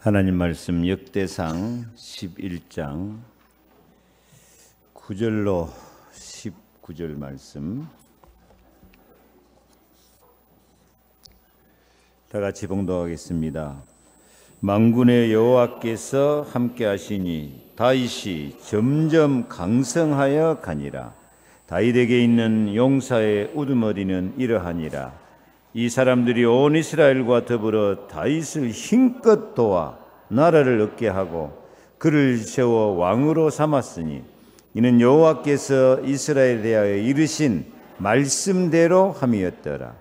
하나님 말씀 역대상 11장 9절로 19절 말씀 다 같이 봉독하겠습니다. 만군의 여호와께서 함께 하시니 다윗이 점점 강성하여 가니라. 다윗에게 있는 용사의 우두머리는 이러하니라. 이 사람들이 온 이스라엘과 더불어 다윗을 힘껏 도와 나라를 얻게 하고 그를 세워 왕으로 삼았으니 이는 여호와께서 이스라엘에 대하여 이르신 말씀대로 함이었더라.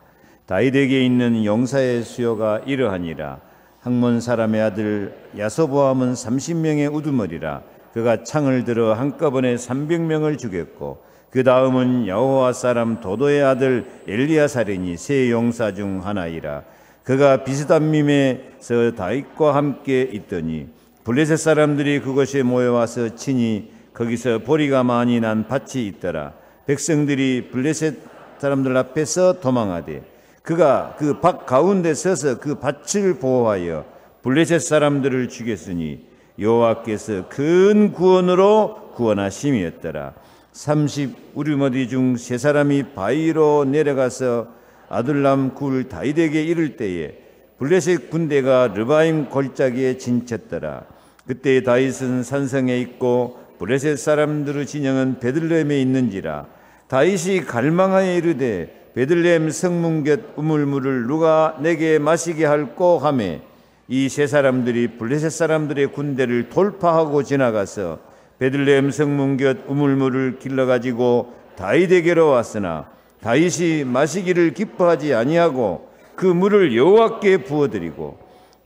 다윗에게 있는 용사의 수요가 이러하니라. 학몬 사람의 아들 야소보암은 30명의 우두머리라. 그가 창을 들어 한꺼번에 300명을 죽였고 그 다음은 여호와 사람 도도의 아들 엘리야살이니 세 용사 중 하나이라. 그가 비스담밈에서 다윗과 함께 있더니 블레셋 사람들이 그곳에 모여와서 치니 거기서 보리가 많이 난 밭이 있더라. 백성들이 블레셋 사람들 앞에서 도망하되 그가 그 밭 가운데 서서 그 밭을 보호하여 블레셋 사람들을 죽였으니 여호와께서 큰 구원으로 구원하심이었더라. 30 우두머리 중 세 사람이 바위로 내려가서 아둘람 굴 다윗에게 이를 때에 블레셋 군대가 르바임 골짜기에 진쳤더라. 그때 다윗은 산성에 있고 블레셋 사람들의 진영은 베들레헴에 있는지라. 다윗이 갈망하여 이르되 베들레헴 성문 곁 우물물을 누가 내게 마시게 할꼬 하매 이 세 사람들이 블레셋 사람들의 군대를 돌파하고 지나가서 베들레헴 성문 곁 우물물을 길러가지고 다윗에게로 왔으나 다윗이 마시기를 기뻐하지 아니하고 그 물을 여호와께 부어드리고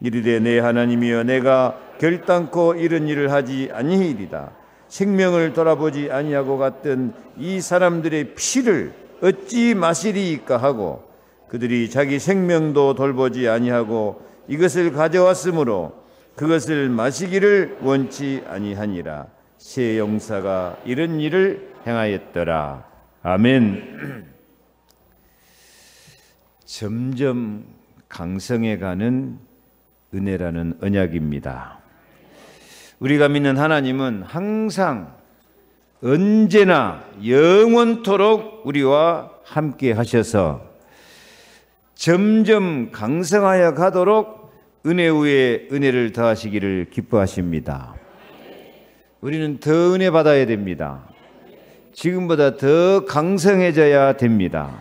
이르되 내 하나님이여 내가 결단코 이런 일을 하지 아니하리이다. 생명을 돌아보지 아니하고 갔던 이 사람들의 피를 어찌 마시리이까 하고 그들이 자기 생명도 돌보지 아니하고 이것을 가져왔으므로 그것을 마시기를 원치 아니하니라. 세 용사가 이런 일을 행하였더라. 아멘. 점점 강성해가는 은혜라는 언약입니다. 우리가 믿는 하나님은 항상 언제나 영원토록 우리와 함께 하셔서 점점 강성하여 가도록 은혜 위에 은혜를 더하시기를 기뻐하십니다. 우리는 더 은혜 받아야 됩니다. 지금보다 더 강성해져야 됩니다.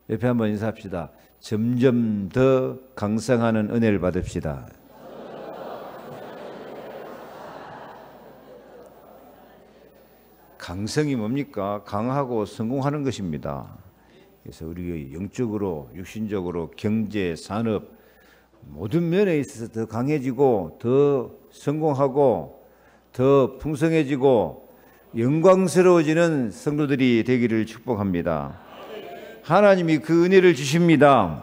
옆에 한번 인사합시다. 점점 더 강성하는 은혜를 받읍시다. 강성이 뭡니까? 강하고 성공하는 것입니다. 그래서 우리가 영적으로, 육신적으로, 경제, 산업 모든 면에 있어서 더 강해지고 더 성공하고 더 풍성해지고 영광스러워지는 성도들이 되기를 축복합니다. 하나님이 그 은혜를 주십니다.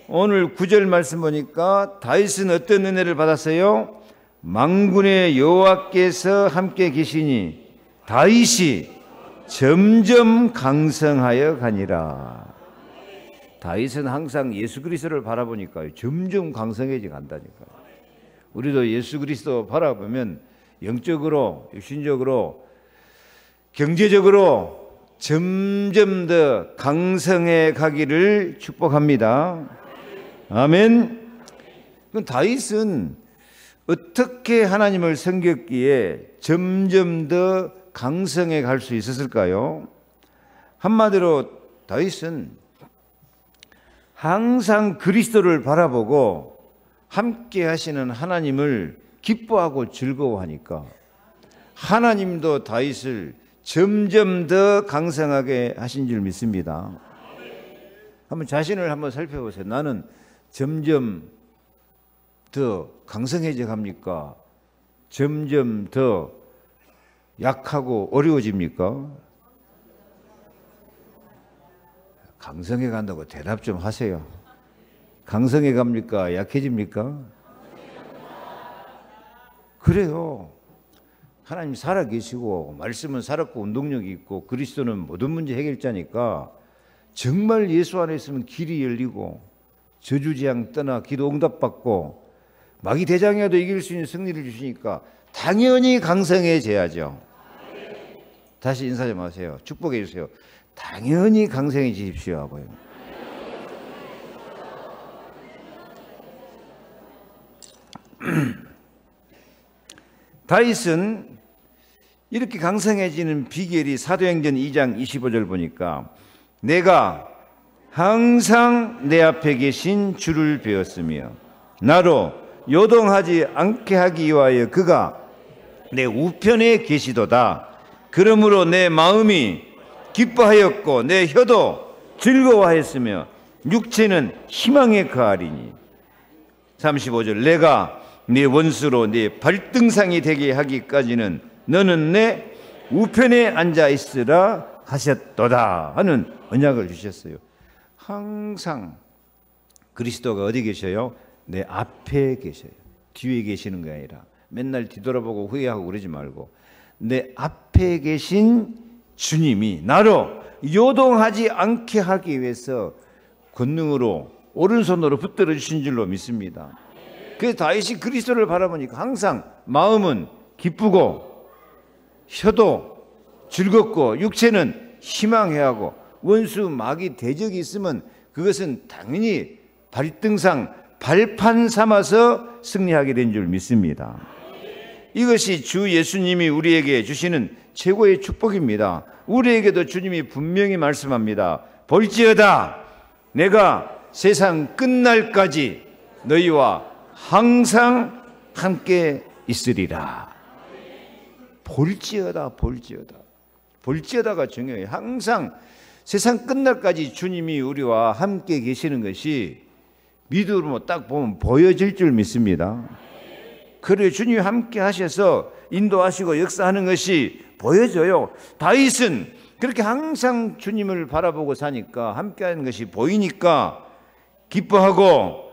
오늘 9절 말씀 보니까 다윗은 어떤 은혜를 받았어요? 만군의 여호와께서 함께 계시니 다윗이 점점 강성하여 가니라. 다윗은 항상 예수 그리스도를 바라보니까 점점 강성해져 간다니까요. 우리도 예수 그리스도 바라보면 영적으로, 육신적으로, 경제적으로 점점 더 강성해 가기를 축복합니다. 아멘. 그럼 다윗은 어떻게 하나님을 섬겼기에 점점 더 강성해 갈 수 있었을까요? 한마디로 다윗은 항상 그리스도를 바라보고 함께 하시는 하나님을 기뻐하고 즐거워하니까 하나님도 다윗을 점점 더 강성하게 하신 줄 믿습니다. 한번 자신을 한번 살펴보세요. 나는 점점 더 강성해져 갑니까? 점점 더 약하고 어려워집니까? 강성해 간다고 대답 좀 하세요. 강성해 갑니까? 약해집니까? 그래요. 하나님 살아계시고 말씀은 살았고 운동력이 있고 그리스도는 모든 문제 해결자니까 정말 예수 안에 있으면 길이 열리고 저주지향 떠나 기도 응답받고 마귀 대장이라도 이길 수 있는 승리를 주시니까 당연히 강성해져야죠. 다시 인사 좀 하세요. 축복해 주세요. 당연히 강성해지십시오 하고요. 다윗은 이렇게 강성해지는 비결이 사도행전 2장 25절 보니까 내가 항상 내 앞에 계신 주를 배웠으며 나로 요동하지 않게 하기 위하여 그가 내 우편에 계시도다. 그러므로 내 마음이 기뻐하였고 내 혀도 즐거워하였으며 육체는 희망에 거하리니. 35절 내가 네 원수로 네 발등상이 되게 하기까지는 너는 내 우편에 앉아 있으라 하셨도다 하는 언약을 주셨어요. 항상 그리스도가 어디 계셔요? 내 앞에 계셔요. 뒤에 계시는 게 아니라 맨날 뒤돌아보고 후회하고 그러지 말고 내 앞에 계신 주님이 나로 요동하지 않게 하기 위해서 권능으로 오른손으로 붙들어 주신 줄로 믿습니다. 그래서 다윗이 그리스도를 바라보니까 항상 마음은 기쁘고 혀도 즐겁고 육체는 희망해하고 원수 마귀 대적이 있으면 그것은 당연히 발등상 발판 삼아서 승리하게 된 줄 믿습니다. 이것이 주 예수님이 우리에게 주시는 최고의 축복입니다. 우리에게도 주님이 분명히 말씀합니다. 볼지어다 내가 세상 끝날까지 너희와 항상 함께 있으리라. 볼지어다 볼지어다. 볼지어다가 중요해요. 항상 세상 끝날까지 주님이 우리와 함께 계시는 것이 믿음으로 딱 보면 보여질 줄 믿습니다. 그래 주님이 함께 하셔서 인도하시고 역사하는 것이 보여져요. 다윗은 그렇게 항상 주님을 바라보고 사니까 함께하는 것이 보이니까 기뻐하고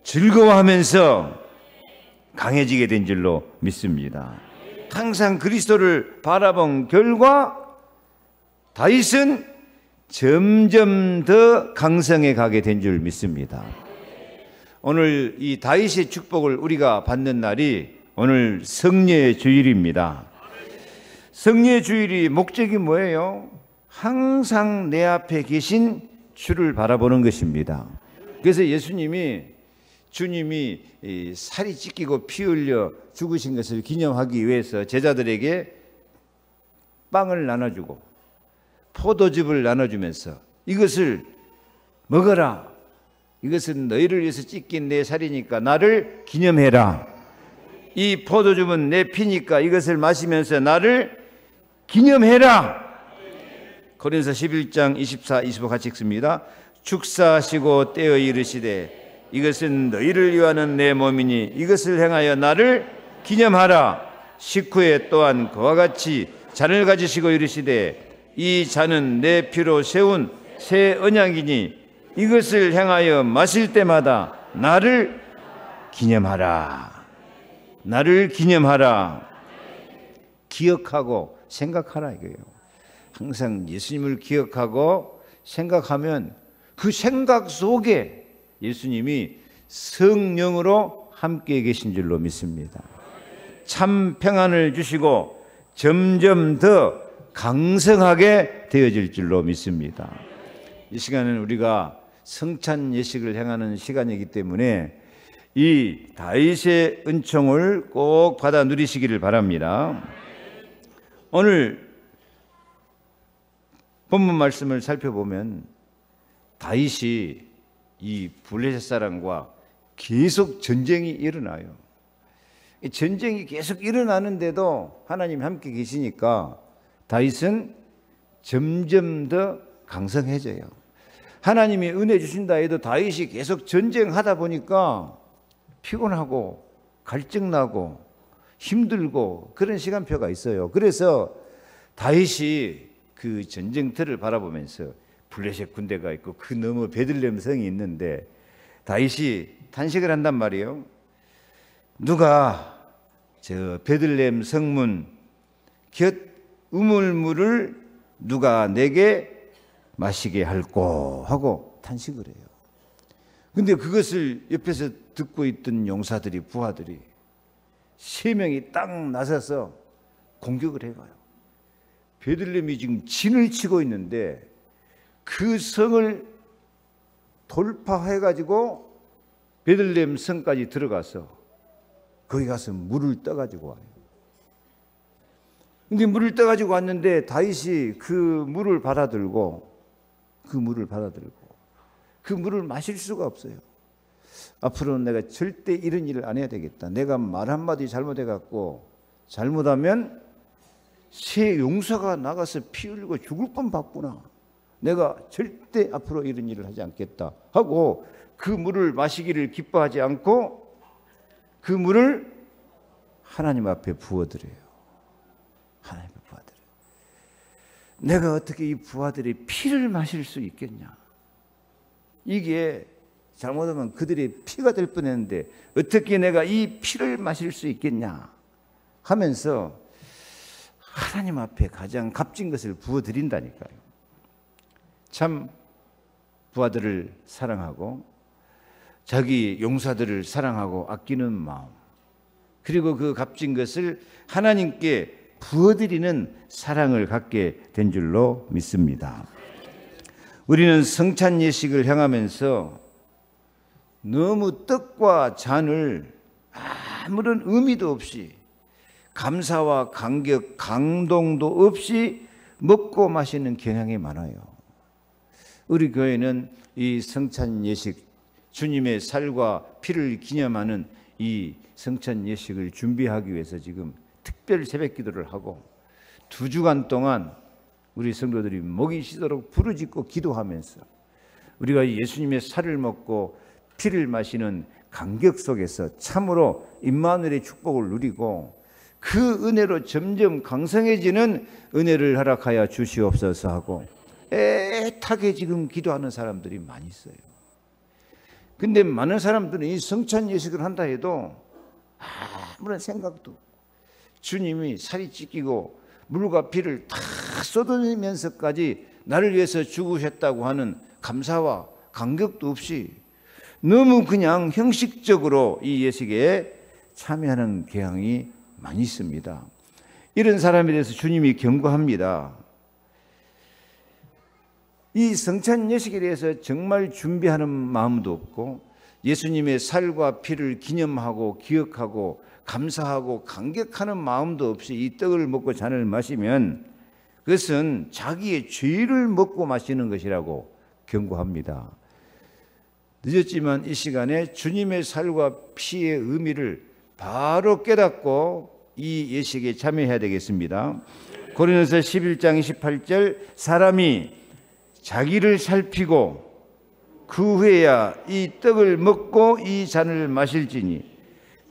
즐거워하면서 강해지게 된 줄로 믿습니다. 항상 그리스도를 바라본 결과 다윗은 점점 더 강성해 가게 된 줄 믿습니다. 오늘 이 다윗의 축복을 우리가 받는 날이 오늘 성례의 주일입니다. 성례의 주일이 목적이 뭐예요? 항상 내 앞에 계신 주를 바라보는 것입니다. 그래서 예수님이 주님이 살이 찢기고 피 흘려 죽으신 것을 기념하기 위해서 제자들에게 빵을 나눠주고 포도즙을 나눠주면서 이것을 먹어라. 이것은 너희를 위해서 찢긴 내 살이니까 나를 기념해라. 이 포도즙은 내 피니까 이것을 마시면서 나를 기념해라. 고린도서 11장 24, 25 같이 읽습니다. 축사하시고 떼어 이르시되 이것은 너희를 위하는 내 몸이니 이것을 행하여 나를 기념하라. 식후에 또한 그와 같이 잔을 가지시고 이르시되 이 잔은 내 피로 세운 새 언약이니 이것을 행하여 마실 때마다 나를 기념하라. 나를 기념하라. 기억하고 생각하라 이거예요. 항상 예수님을 기억하고 생각하면 그 생각 속에 예수님이 성령으로 함께 계신 줄로 믿습니다. 참 평안을 주시고 점점 더 강성하게 되어질 줄로 믿습니다. 이 시간은 우리가 성찬 예식을 행하는 시간이기 때문에 이 다윗의 은총을 꼭 받아 누리시기를 바랍니다. 오늘 본문 말씀을 살펴보면 다윗이 이 블레셋 사람과 계속 전쟁이 일어나요. 전쟁이 계속 일어나는데도 하나님이 함께 계시니까 다윗은 점점 더 강성해져요. 하나님이 은혜 주신다 해도 다윗이 계속 전쟁하다 보니까 피곤하고 갈증나고 힘들고 그런 시간표가 있어요. 그래서 다윗이 그 전쟁터를 바라보면서 블레셋 군대가 있고 그 너머 베들레헴 성이 있는데 다윗이 탄식을 한단 말이에요. 누가 저 베들레헴 성문 곁 우물물을 누가 내게 마시게 할꼬 하고 탄식을 해요. 근데 그것을 옆에서 듣고 있던 용사들이, 부하들이 3명이 딱 나서서 공격을 해가요. 베들레헴이 지금 진을 치고 있는데 그 성을 돌파해가지고 베들레헴 성까지 들어가서 거기 가서 물을 떠가지고 와요. 근데 물을 떠가지고 왔는데 다윗이 그 물을 받아들고 그 물을 마실 수가 없어요. 앞으로는 내가 절대 이런 일을 안 해야 되겠다. 내가 말 한마디 잘못해갖고 잘못하면 새 용사가 나가서 피 흘리고 죽을 뻔봤구나. 내가 절대 앞으로 이런 일을 하지 않겠다 하고 그 물을 마시기를 기뻐하지 않고 그 물을 하나님 앞에 부어드려요. 하나님 앞에 부어드려요. 내가 어떻게 이 부하들의 피를 마실 수 있겠냐. 이게 잘못하면 그들의 피가 될 뻔했는데 어떻게 내가 이 피를 마실 수 있겠냐 하면서 하나님 앞에 가장 값진 것을 부어드린다니까요. 참 부하들을 사랑하고 자기 용사들을 사랑하고 아끼는 마음, 그리고 그 값진 것을 하나님께 부어드리는 사랑을 갖게 된 줄로 믿습니다. 우리는 성찬 예식을 향하면서 너무 떡과 잔을 아무런 의미도 없이 감사와 감격, 감동도 없이 먹고 마시는 경향이 많아요. 우리 교회는 이 성찬 예식, 주님의 살과 피를 기념하는 이 성찬 예식을 준비하기 위해서 지금 특별 새벽 기도를 하고 2주간 동안 우리 성도들이 목이 쉬도록 부르짖고 기도하면서 우리가 예수님의 살을 먹고 피를 마시는 감격 속에서 참으로 임마누엘의 축복을 누리고 그 은혜로 점점 강성해지는 은혜를 허락하여 주시옵소서 하고 애타게 지금 기도하는 사람들이 많이 있어요. 근데 많은 사람들은 이 성찬 예식을 한다 해도 아무런 생각도 없고 주님이 살이 찢기고 물과 피를 다 쏟아내면서까지 나를 위해서 죽으셨다고 하는 감사와 감격도 없이 너무 그냥 형식적으로 이 예식에 참여하는 경향이 많이 있습니다. 이런 사람에 대해서 주님이 경고합니다. 이 성찬 예식에 대해서 정말 준비하는 마음도 없고 예수님의 살과 피를 기념하고 기억하고 감사하고 감격하는 마음도 없이 이 떡을 먹고 잔을 마시면 그것은 자기의 죄를 먹고 마시는 것이라고 경고합니다. 늦었지만 이 시간에 주님의 살과 피의 의미를 바로 깨닫고 이 예식에 참여해야 되겠습니다. 고린도서 11장 28절 사람이 자기를 살피고 그 후에야 이 떡을 먹고 이 잔을 마실지니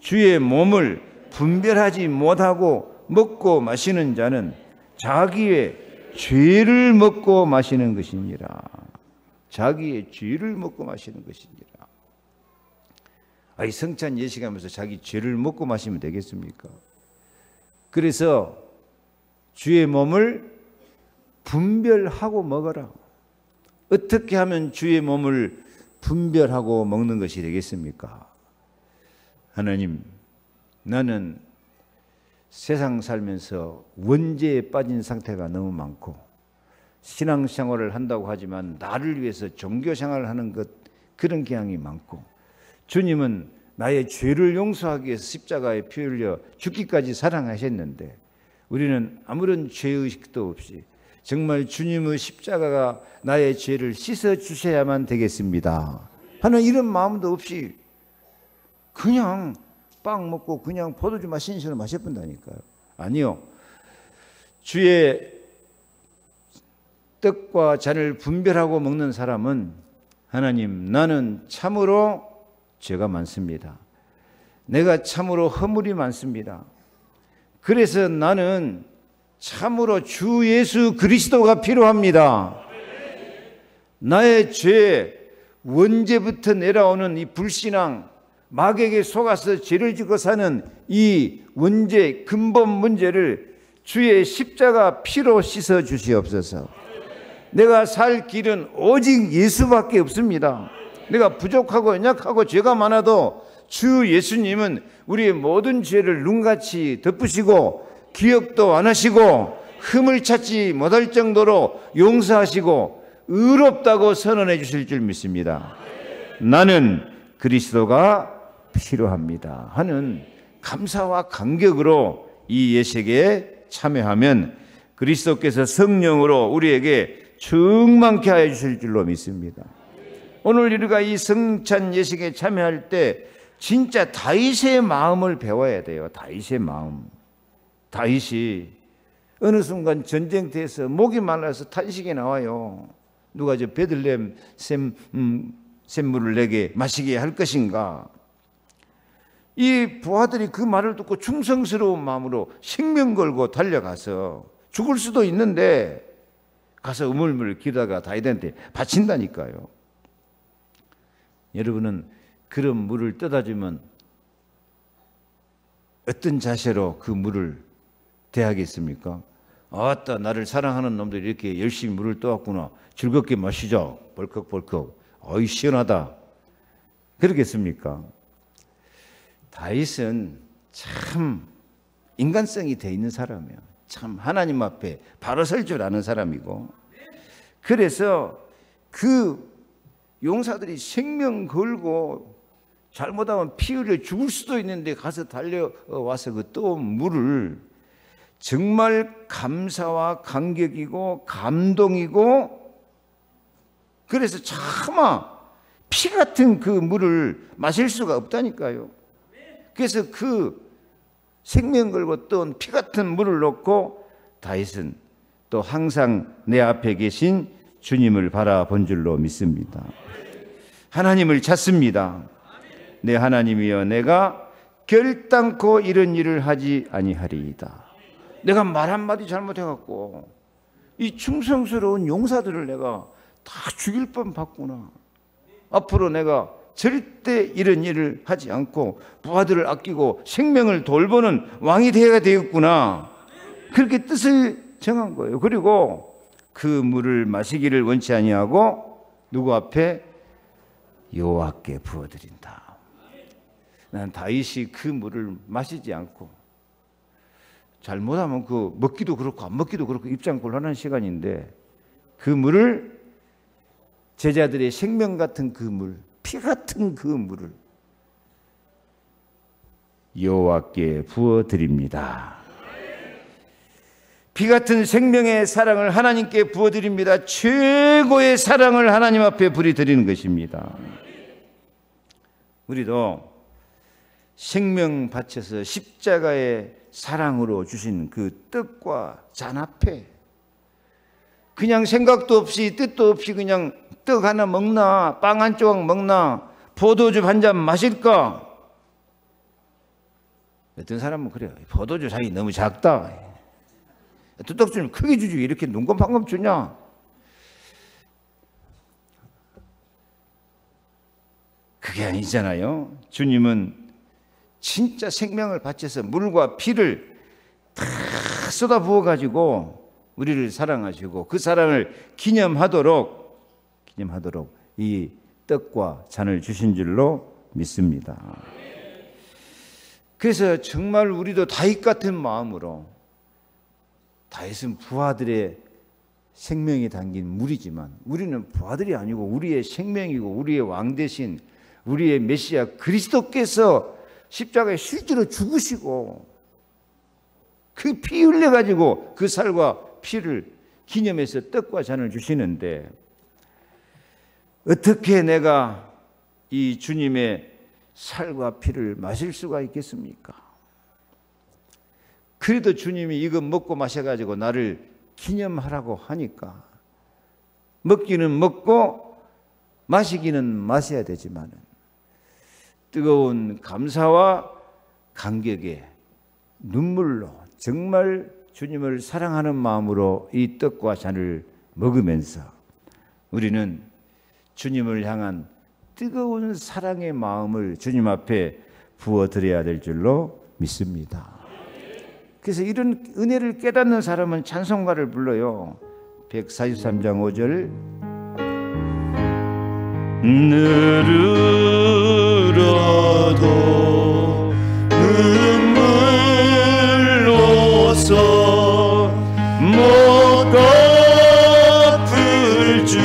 주의 몸을 분별하지 못하고 먹고 마시는 자는 자기의 죄를 먹고 마시는 것이니라. 자기의 죄를 먹고 마시는 것이니라. 이 성찬 예식하면서 자기 죄를 먹고 마시면 되겠습니까? 그래서 주의 몸을 분별하고 먹어라. 어떻게 하면 주의 몸을 분별하고 먹는 것이 되겠습니까? 하나님, 나는 세상 살면서 원죄에 빠진 상태가 너무 많고 신앙생활을 한다고 하지만 나를 위해서 종교생활을 하는 것 그런 경향이 많고 주님은 나의 죄를 용서하기 위해서 십자가에 피 흘려 죽기까지 사랑하셨는데 우리는 아무런 죄의식도 없이 정말 주님의 십자가가 나의 죄를 씻어주셔야만 되겠습니다 하는 이런 마음도 없이 그냥 빵 먹고 그냥 포도주 마시는 식으로 마셔본다니까요. 아니요. 주의 떡과 잔을 분별하고 먹는 사람은 하나님, 나는 참으로 죄가 많습니다. 내가 참으로 허물이 많습니다. 그래서 나는 참으로 주 예수 그리스도가 필요합니다. 나의 죄, 원죄부터 내려오는 이 불신앙, 마귀에게 속아서 죄를 짓고 사는 이 원죄, 근본 문제를 주의 십자가 피로 씻어 주시옵소서. 내가 살 길은 오직 예수밖에 없습니다. 내가 부족하고 연약하고 죄가 많아도 주 예수님은 우리의 모든 죄를 눈같이 덮으시고 기억도 안 하시고 흠을 찾지 못할 정도로 용서하시고 의롭다고 선언해 주실 줄 믿습니다. 나는 그리스도가 필요합니다 하는 감사와 감격으로 이 예식에 참여하면 그리스도께서 성령으로 우리에게 충만케 하여 주실 줄로 믿습니다. 오늘 우리가 이 성찬 예식에 참여할 때 진짜 다윗의 마음을 배워야 돼요. 다윗의 마음. 다윗이 어느 순간 전쟁터에서 목이 말라서 탄식이 나와요. 누가 저 베들레헴 샘물을 내게 마시게 할 것인가. 이 부하들이 그 말을 듣고 충성스러운 마음으로 생명 걸고 달려가서 죽을 수도 있는데 가서 우물물 기다가 다윗한테 바친다니까요. 여러분은 그런 물을 떠다주면 어떤 자세로 그 물을 대하겠습니까? 아따, 나를 사랑하는 놈들이 이렇게 열심히 물을 떠왔구나, 즐겁게 마시자, 벌컥벌컥, 어이 시원하다, 그러겠습니까? 다윗은 참 인간성이 돼 있는 사람이에요. 참 하나님 앞에 바로 설 줄 아는 사람이고, 그래서 그 용사들이 생명 걸고 잘못하면 피 흘려 죽을 수도 있는데 가서 달려와서 그 떠온 물을 정말 감사와 감격이고 감동이고, 그래서 차마 피 같은 그 물을 마실 수가 없다니까요. 그래서 그 생명 걸고 떠온 피 같은 물을 놓고 다윗은 또 항상 내 앞에 계신 주님을 바라본 줄로 믿습니다. 하나님을 찾습니다. 내 하나님이여, 내가 결단코 이런 일을 하지 아니하리이다. 내가 말 한마디 잘못해갖고 이 충성스러운 용사들을 내가 다 죽일 뻔봤구나. 앞으로 내가 절대 이런 일을 하지 않고 부하들을 아끼고 생명을 돌보는 왕이 되어야 되겠구나. 그렇게 뜻을 정한 거예요. 그리고 그 물을 마시기를 원치 아니하고 누구 앞에? 여호와께 부어드린다. 난 다윗이 그 물을 마시지 않고, 잘못하면 그 먹기도 그렇고 안 먹기도 그렇고 입장 곤란한 시간인데, 그 물을, 제자들의 생명 같은 그 물, 피 같은 그 물을 여호와께 부어드립니다. 피 같은 생명의 사랑을 하나님께 부어드립니다. 최고의 사랑을 하나님 앞에 부어드리는 것입니다. 우리도 생명 바쳐서 십자가의 사랑으로 주신 그 떡과 잔 앞에 그냥 생각도 없이 뜻도 없이 그냥 떡 하나 먹나, 빵 한 조각 먹나, 포도주 한 잔 마실까? 어떤 사람은 그래요. 포도주 잔이 너무 작다. 떡 좀 크게 주지, 이렇게 눈곱방금 주냐? 그게 아니잖아요. 주님은 진짜 생명을 바쳐서 물과 피를 다 쏟아 부어가지고 우리를 사랑하시고, 그 사랑을 기념하도록 이 떡과 잔을 주신 줄로 믿습니다. 그래서 정말 우리도 다윗 같은 마음으로, 다윗은 부하들의 생명이 담긴 물이지만 우리는 부하들이 아니고 우리의 생명이고 우리의 왕 대신 우리의 메시아 그리스도께서 십자가에 실제로 죽으시고 그 피 흘려가지고 그 살과 피를 기념해서 떡과 잔을 주시는데, 어떻게 내가 이 주님의 살과 피를 마실 수가 있겠습니까? 그래도 주님이 이거 먹고 마셔가지고 나를 기념하라고 하니까 먹기는 먹고 마시기는 마셔야 되지만 뜨거운 감사와 감격의 눈물로 정말 주님을 사랑하는 마음으로 이 떡과 잔을 먹으면서 우리는 주님을 향한 뜨거운 사랑의 마음을 주님 앞에 부어드려야 될 줄로 믿습니다. 그래서 이런 은혜를 깨닫는 사람은 찬송가를 불러요. 143장 5절 늘으러도 눈물로서 못 갚을 줄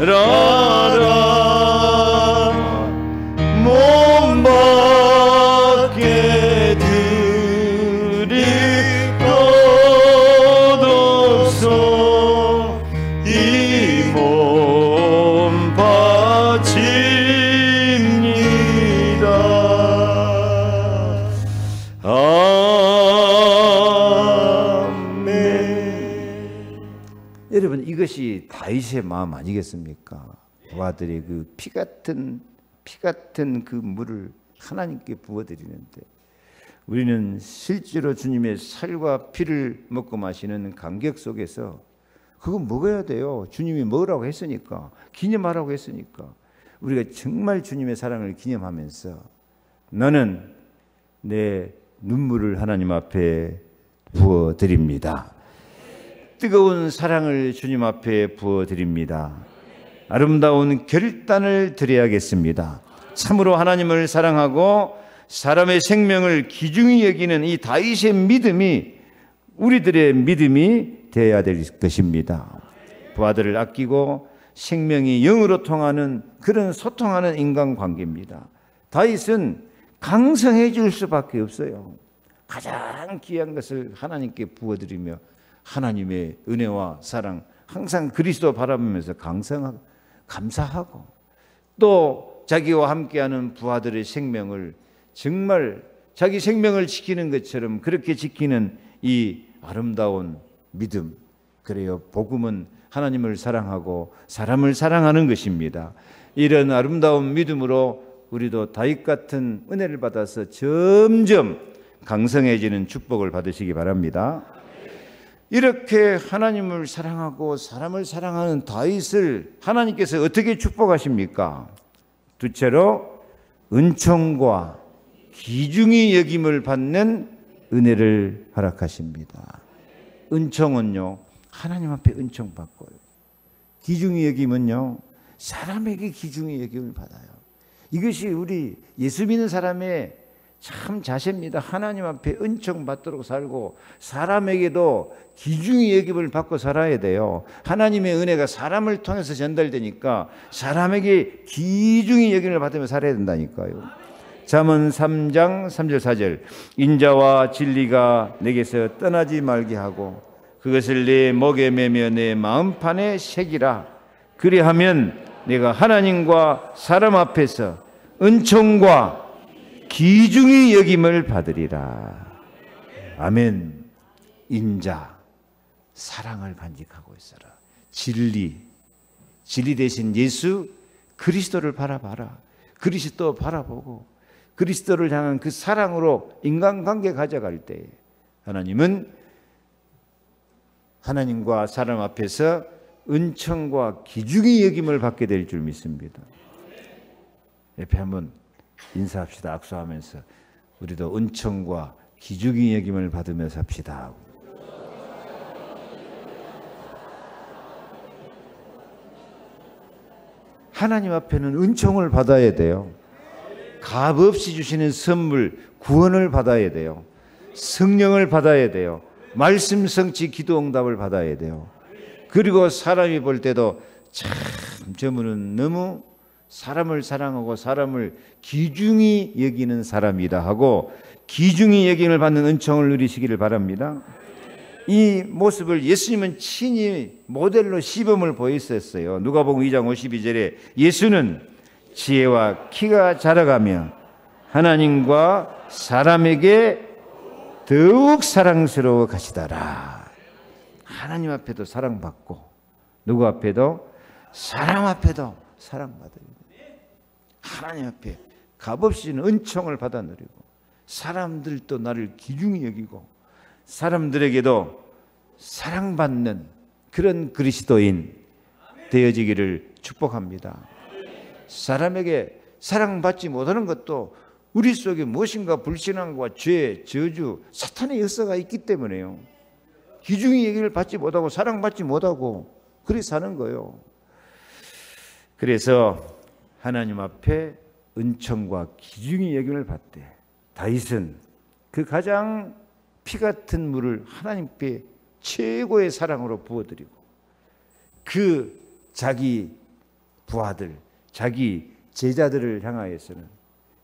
알아. 몸 밖에 드릴 것 없어 이 몸 바칩니다. 아멘. 여러분, 이것이 다윗의 마음 아니겠습니까? 부하들의 그 피 같은 그 물을 하나님께 부어드리는데, 우리는 실제로 주님의 살과 피를 먹고 마시는 감격 속에서 그거 먹어야 돼요. 주님이 먹으라고 했으니까, 기념하라고 했으니까. 우리가 정말 주님의 사랑을 기념하면서 나는 내 눈물을 하나님 앞에 부어드립니다. 뜨거운 사랑을 주님 앞에 부어드립니다. 아름다운 결단을 드려야겠습니다. 참으로 하나님을 사랑하고 사람의 생명을 귀중히 여기는 이 다윗의 믿음이 우리들의 믿음이 되어야 될 것입니다. 부하들을 아끼고 생명이 영으로 통하는 그런 소통하는 인간관계입니다. 다윗은 강성해질 수밖에 없어요. 가장 귀한 것을 하나님께 부어드리며 하나님의 은혜와 사랑, 항상 그리스도 바라보면서 감사하고, 또 자기와 함께하는 부하들의 생명을 정말 자기 생명을 지키는 것처럼 그렇게 지키는 이 아름다운 믿음. 그래요, 복음은 하나님을 사랑하고 사람을 사랑하는 것입니다. 이런 아름다운 믿음으로 우리도 다윗 같은 은혜를 받아서 점점 강성해지는 축복을 받으시기 바랍니다. 이렇게 하나님을 사랑하고 사람을 사랑하는 다윗을 하나님께서 어떻게 축복하십니까? 둘째로 은총과 귀중히 여김을 받는 은혜를 허락하십니다. 은총은요, 하나님 앞에 은총 받고요. 귀중히 여김은요, 사람에게 귀중히 여김을 받아요. 이것이 우리 예수 믿는 사람의 참 자세입니다. 하나님 앞에 은총 받도록 살고 사람에게도 귀중히 여김을 받고 살아야 돼요. 하나님의 은혜가 사람을 통해서 전달되니까 사람에게 귀중히 여김을 받으며 살아야 된다니까요. 잠언 3장 3절 4절 인자와 진리가 내게서 떠나지 말게 하고 그것을 내 목에 매며 내 마음판에 새기라. 그리하면 내가 하나님과 사람 앞에서 은총과 귀중히 여김을 받으리라. 아멘. 인자, 사랑을 간직하고 있어라. 진리 대신 예수 그리스도를 바라봐라. 그리스도 바라보고 그리스도를 향한 그 사랑으로 인간관계 가져갈 때 하나님은 하나님과 사람 앞에서 은총과 귀중히 여김을 받게 될 줄 믿습니다. 옆에 한번 인사합시다. 악수하면서 우리도 은총과 귀중히 여김을 받으며 삽시다. 하나님 앞에는 은총을 받아야 돼요. 값 없이 주시는 선물, 구원을 받아야 돼요. 성령을 받아야 돼요. 말씀 성취 기도 응답을 받아야 돼요. 그리고 사람이 볼 때도 참 저분은 너무 사람을 사랑하고 사람을 귀중히 여기는 사람이다 하고 귀중히 여김을 받는 은총을 누리시기를 바랍니다. 이 모습을 예수님은 친히 모델로 시범을 보였었어요. 누가복음 2장 52절에 예수는 지혜와 키가 자라가며 하나님과 사람에게 더욱 사랑스러워 가시더라. 하나님 앞에도 사랑받고 누구 앞에도 사람 앞에도 사랑받아요. 하나님 앞에 값없이 주는 은총을 받아 누리고 사람들도 나를 귀중히 여기고 사람들에게도 사랑받는 그런 그리스도인 되어지기를 축복합니다. 사람에게 사랑받지 못하는 것도 우리 속에 무엇인가 불신앙과 죄, 저주, 사탄의 역사가 있기 때문에요. 귀중히 얘기를 받지 못하고 사랑받지 못하고 그렇게 사는 거예요. 그래서 하나님 앞에 은총과 기중의 여김을 받되 다윗은 그 가장 피 같은 물을 하나님께 최고의 사랑으로 부어드리고 그 자기 부하들, 자기 제자들을 향하여서는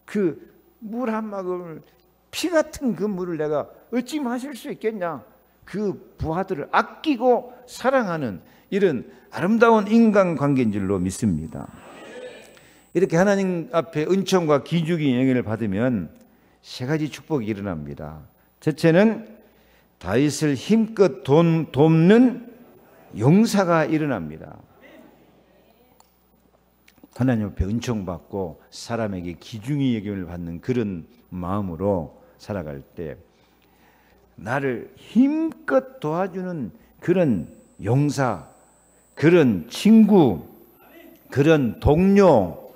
그 물 한 모금을, 피 같은 그 물을 내가 어찌 마실 수 있겠냐, 그 부하들을 아끼고 사랑하는 이런 아름다운 인간관계인 줄로 믿습니다. 이렇게 하나님 앞에 은총과 기중의 영향을 받으면 세 가지 축복이 일어납니다. 첫째는 다윗을 힘껏 돕는 용사가 일어납니다. 하나님 앞에 은총받고 사람에게 기중의 여김을 받는 그런 마음으로 살아갈 때 나를 힘껏 도와주는 그런 용사, 그런 친구, 그런 동료,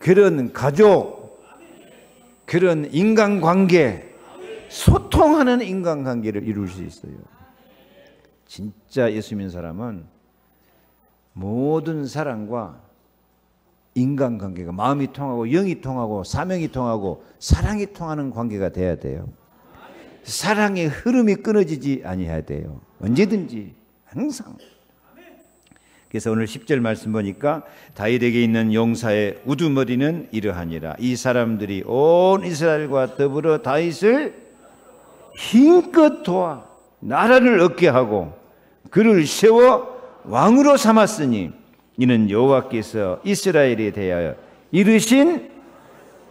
그런 가족, 그런 인간관계, 소통하는 인간관계를 이룰 수 있어요. 진짜 예수 믿는 사람은 모든 사람과 인간관계가 마음이 통하고 영이 통하고 사명이 통하고 사랑이 통하는 관계가 돼야 돼요. 사랑의 흐름이 끊어지지 아니해야 돼요. 언제든지 항상. 그래서 오늘 10절 말씀 보니까 다윗에게 있는 용사의 우두머리는 이러하니라. 이 사람들이 온 이스라엘과 더불어 다윗을 힘껏 도와 나라를 얻게 하고 그를 세워 왕으로 삼았으니 이는 여호와께서 이스라엘에 대하여 이르신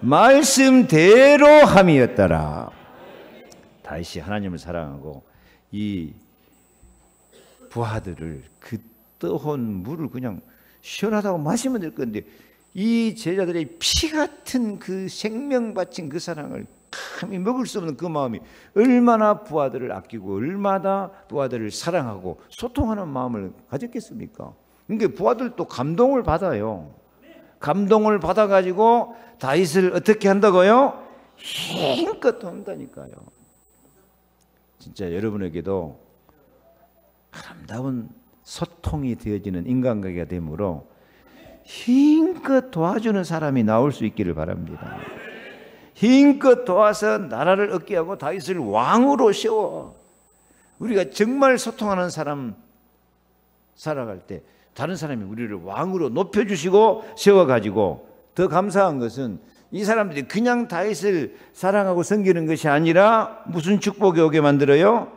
말씀대로 함이었더라. 다윗이 하나님을 사랑하고 이 부하들을 그 뜨거운 물을 그냥 시원하다고 마시면 될 건데 이 제자들의 피 같은 그 생명 바친 그 사랑을 감히 먹을 수 없는 그 마음이 얼마나 부하들을 아끼고 얼마나 부하들을 사랑하고 소통하는 마음을 가졌겠습니까? 그러니까 부하들도 감동을 받아요. 감동을 받아가지고 다윗을 어떻게 한다고요? 힘껏 돕는다니까요. 진짜 여러분에게도 아름다운 소통이 되어지는 인간관계가 되므로 힘껏 도와주는 사람이 나올 수 있기를 바랍니다. 힘껏 도와서 나라를 얻게 하고 다윗을 왕으로 세워. 우리가 정말 소통하는 사람 살아갈 때 다른 사람이 우리를 왕으로 높여주시고 세워가지고 더 감사한 것은 이 사람들이 그냥 다윗을 사랑하고 섬기는 것이 아니라 무슨 축복이 오게 만들어요?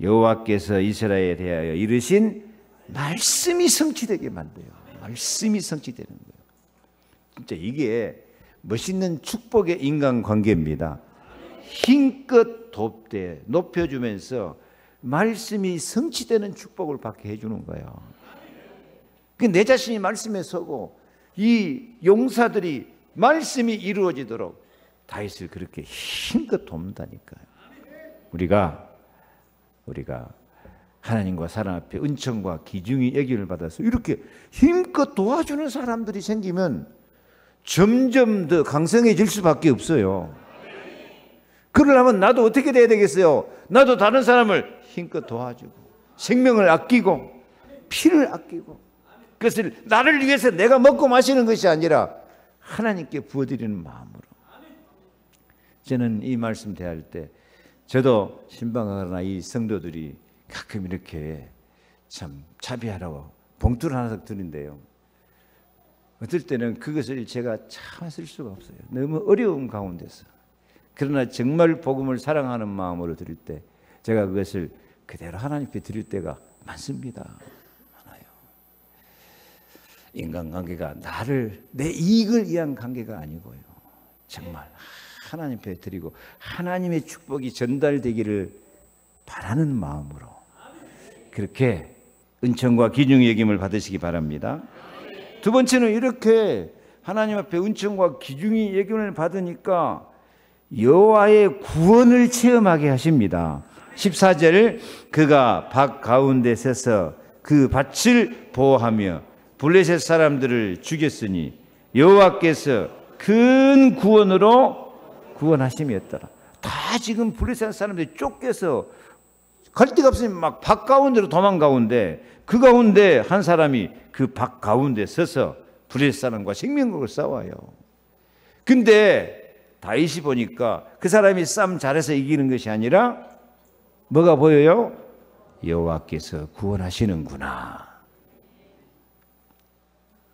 여호와께서 이스라엘에 대하여 이르신 말씀이 성취되게 만들어요. 말씀이 성취되는 거예요. 진짜 이게 멋있는 축복의 인간관계입니다. 힘껏 돕되 높여주면서 말씀이 성취되는 축복을 받게 해주는 거예요. 내 자신이 말씀에 서고 이 용사들이 말씀이 이루어지도록 다윗을 그렇게 힘껏 돕는다니까요. 우리가 하나님과 사람 앞에 은총과 기중의 여김을 받아서 이렇게 힘껏 도와주는 사람들이 생기면 점점 더 강성해질 수밖에 없어요. 그러려면 나도 어떻게 돼야 되겠어요? 나도 다른 사람을 힘껏 도와주고 생명을 아끼고 피를 아끼고 그것을 나를 위해서 내가 먹고 마시는 것이 아니라 하나님께 부어드리는 마음으로. 저는 이 말씀 대할 때 저도 신방하거나 이 성도들이 가끔 이렇게 참 자비하라고 봉투를 하나 드린대요. 어떨 때는 그것을 제가 참았을 수가 없어요. 너무 어려운 가운데서. 그러나 정말 복음을 사랑하는 마음으로 드릴 때 제가 그것을 그대로 하나님께 드릴 때가 많습니다. 많아요. 인간관계가 내 이익을 위한 관계가 아니고요. 정말 하나님께 드리고 하나님의 축복이 전달되기를 바라는 마음으로 그렇게 은총과 기중의 여김을 받으시기 바랍니다. 두 번째는 이렇게 하나님 앞에 은총과 기중의 여김을 받으니까 여호와의 구원을 체험하게 하십니다. 14절 그가 밭 가운데 서서 그 밭을 보호하며 블레셋 사람들을 죽였으니 여호와께서 큰 구원으로 구원하심이었더라. 다 지금 블레셋 사람들이 쫓겨서 갈 데가 없으니 막 밭 가운데로 도망가운데 그 가운데 한 사람이 그 박 가운데 서서 불의 사람과 생명극을 싸워요. 근데 다윗이 보니까 그 사람이 싸움 잘해서 이기는 것이 아니라 뭐가 보여요? 여호와께서 구원하시는구나.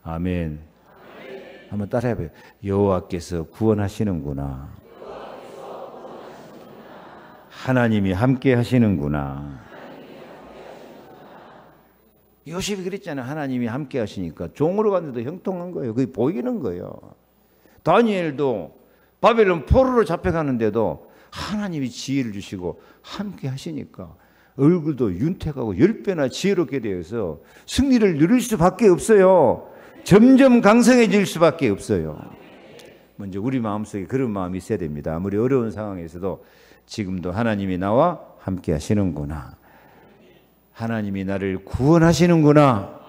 아멘. 한번 따라해봐요. 여호와께서 구원하시는구나. 하나님이 함께 하시는구나. 요셉이 그랬잖아요. 하나님이 함께 하시니까 종으로 갔는데도 형통한 거예요. 그게 보이는 거예요. 다니엘도 바벨론 포로로 잡혀가는데도 하나님이 지혜를 주시고 함께 하시니까 얼굴도 윤택하고 10배나 지혜롭게 되어서 승리를 누릴 수밖에 없어요. 점점 강성해질 수밖에 없어요. 먼저 우리 마음속에 그런 마음이 있어야 됩니다. 아무리 어려운 상황에서도 지금도 하나님이 나와 함께 하시는구나. 하나님이 나를 구원하시는구나.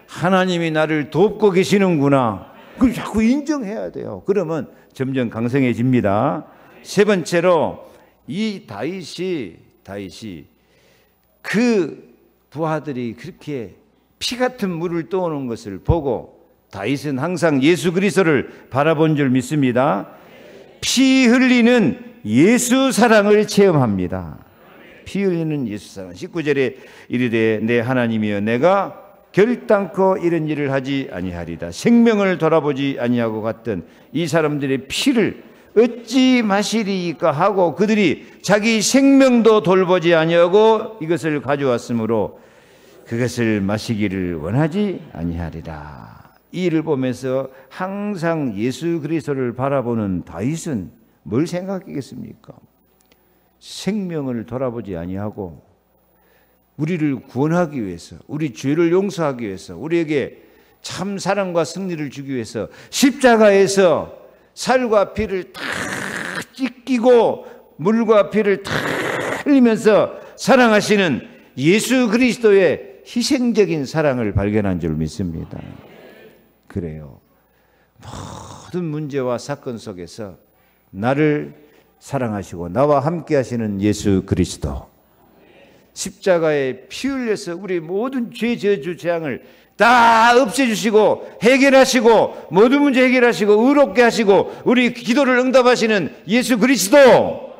하나님이 나를 돕고 계시는구나. 그걸 자꾸 인정해야 돼요. 그러면 점점 강성해집니다. 세 번째로 이 다윗이 그 부하들이 그렇게 피 같은 물을 떠오는 것을 보고 다윗은 항상 예수 그리스도를 바라본 줄 믿습니다. 피 흘리는 예수 사랑을 체험합니다. 피 흘리는 예수 사랑. 19절에 이르되 내 하나님이여 내가 결단코 이런 일을 하지 아니하리다. 생명을 돌아보지 아니하고 갔던 이 사람들의 피를 어찌 마시리까 하고 그들이 자기 생명도 돌보지 아니하고 이것을 가져왔으므로 그것을 마시기를 원하지 아니하리라. 이 일을 보면서 항상 예수 그리스도를 바라보는 다윗은 뭘 생각하겠습니까? 생명을 돌아보지 아니하고 우리를 구원하기 위해서, 우리 죄를 용서하기 위해서, 우리에게 참 사랑과 승리를 주기 위해서 십자가에서 살과 피를 다 찢기고 물과 피를 다 흘리면서 사랑하시는 예수 그리스도의 희생적인 사랑을 발견한 줄 믿습니다. 그래요. 모든 문제와 사건 속에서 나를 사랑하시고 나와 함께 하시는 예수 그리스도, 십자가에 피 흘려서 우리 모든 죄 저주 재앙을 다 없애주시고 해결하시고 모든 문제 해결하시고 의롭게 하시고 우리 기도를 응답하시는 예수 그리스도,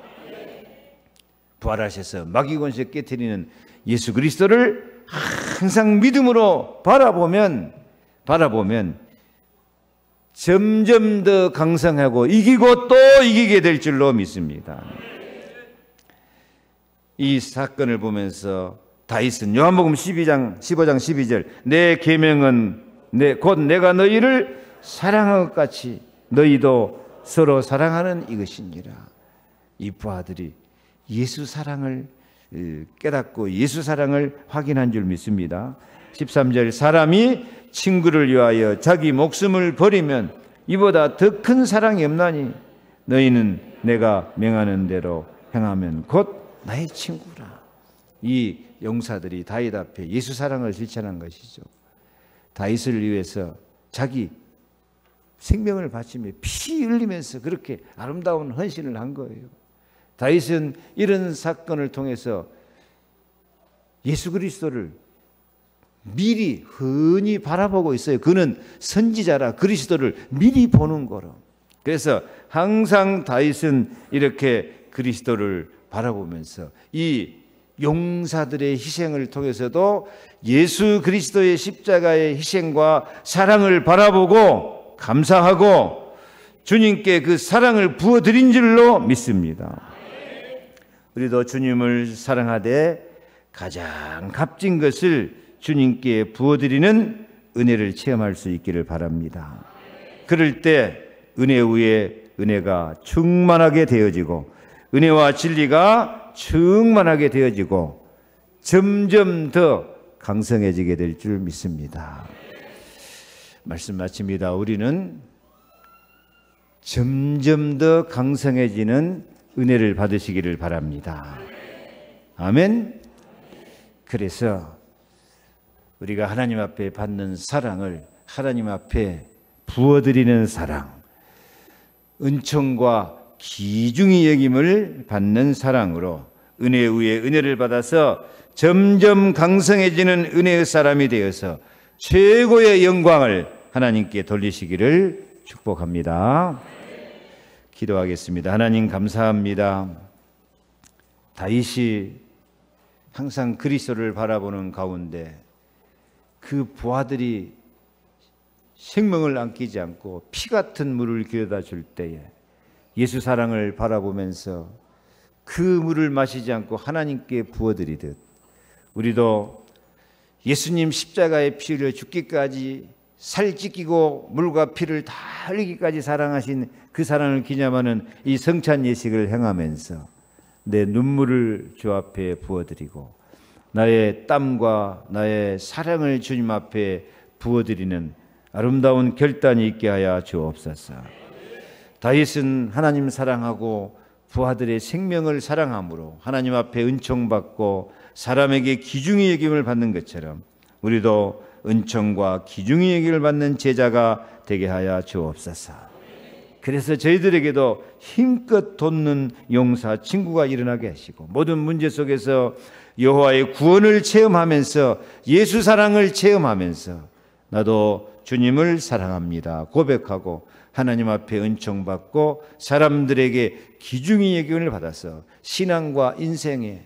부활하셔서 마귀 권세 깨트리는 예수 그리스도를 항상 믿음으로 바라보면 점점 더 강성하고 이기고 또 이기게 될 줄로 믿습니다. 이 사건을 보면서 다윗은 요한복음 15장 12절 내 계명은 곧 내가 너희를 사랑한 것 같이 너희도 서로 사랑하는 이것이니라. 이 부하들이 예수 사랑을 깨닫고 예수 사랑을 확인한 줄 믿습니다. 13절 사람이 친구를 위하여 자기 목숨을 버리면 이보다 더 큰 사랑이 없나니 너희는 내가 명하는 대로 행하면 곧 나의 친구라. 이 용사들이 다윗 앞에 예수 사랑을 실천한 것이죠. 다윗을 위해서 자기 생명을 바치며 피 흘리면서 그렇게 아름다운 헌신을 한 거예요. 다윗은 이런 사건을 통해서 예수 그리스도를 미리 흔히 바라보고 있어요. 그는 선지자라 그리스도를 미리 보는 거로. 그래서 항상 다윗은 이렇게 그리스도를 바라보면서 이 용사들의 희생을 통해서도 예수 그리스도의 십자가의 희생과 사랑을 바라보고 감사하고 주님께 그 사랑을 부어드린 줄로 믿습니다. 우리도 주님을 사랑하되 가장 값진 것을 주님께 부어드리는 은혜를 체험할 수 있기를 바랍니다. 그럴 때 은혜 위에 은혜가 충만하게 되어지고 은혜와 진리가 충만하게 되어지고 점점 더 강성해지게 될 줄 믿습니다. 말씀 마칩니다. 우리는 점점 더 강성해지는 은혜를 받으시기를 바랍니다. 아멘. 그래서 우리가 하나님 앞에 받는 사랑을 하나님 앞에 부어드리는 사랑, 은총과 귀중히 여김을 받는 사랑으로 은혜에 의해 은혜를 받아서 점점 강성해지는 은혜의 사람이 되어서 최고의 영광을 하나님께 돌리시기를 축복합니다. 기도하겠습니다. 하나님 감사합니다. 다윗이 항상 그리스도를 바라보는 가운데 그 부하들이 생명을 남기지 않고 피 같은 물을 기어다 줄 때에 예수 사랑을 바라보면서 그 물을 마시지 않고 하나님께 부어드리듯 우리도 예수님 십자가의 피 흘려 죽기까지 살 찢기고 물과 피를 다 흘리기까지 사랑하신 그 사랑을 기념하는 이 성찬 예식을 행하면서 내 눈물을 주 앞에 부어드리고 나의 땀과 나의 사랑을 주님 앞에 부어드리는 아름다운 결단이 있게 하여 주옵소서. 다윗은 하나님 사랑하고 부하들의 생명을 사랑함으로 하나님 앞에 은총받고 사람에게 귀중히 여김을 받는 것처럼 우리도 은총과 귀중히 여김을 받는 제자가 되게 하여 주옵소서. 그래서 저희들에게도 힘껏 돋는 용사 친구가 일어나게 하시고 모든 문제 속에서 여호와의 구원을 체험하면서 예수 사랑을 체험하면서 나도 주님을 사랑합니다 고백하고 하나님 앞에 은총받고 사람들에게 귀중히 여김을 받아서 신앙과 인생의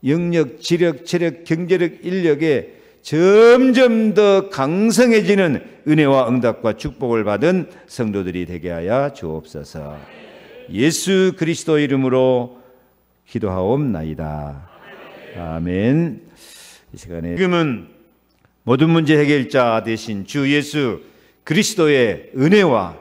영력, 지력, 체력, 경제력, 인력에 점점 더 강성해지는 은혜와 응답과 축복을 받은 성도들이 되게 하여 주옵소서. 예수 그리스도 이름으로 기도하옵나이다. 아멘. 이 시간에 지금은 모든 문제 해결자 되신 주 예수 그리스도의 은혜와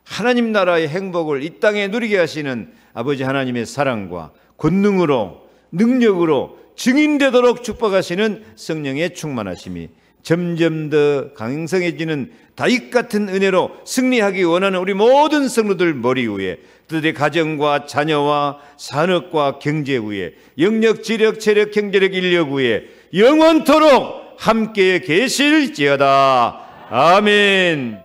하나님 나라의 행복을 이 땅에 누리게 하시는 아버지 하나님의 사랑과 권능으로 능력으로 증인되도록 축복하시는 성령의 충만하심이 점점 더 강성해지는 다윗 같은 은혜로 승리하기 원하는 우리 모든 성도들 머리 위에 그들의 가정과 자녀와 산업과 경제 위에 영력, 지력, 체력, 경제력, 인력 위에 영원토록 함께 계실지어다. 아멘.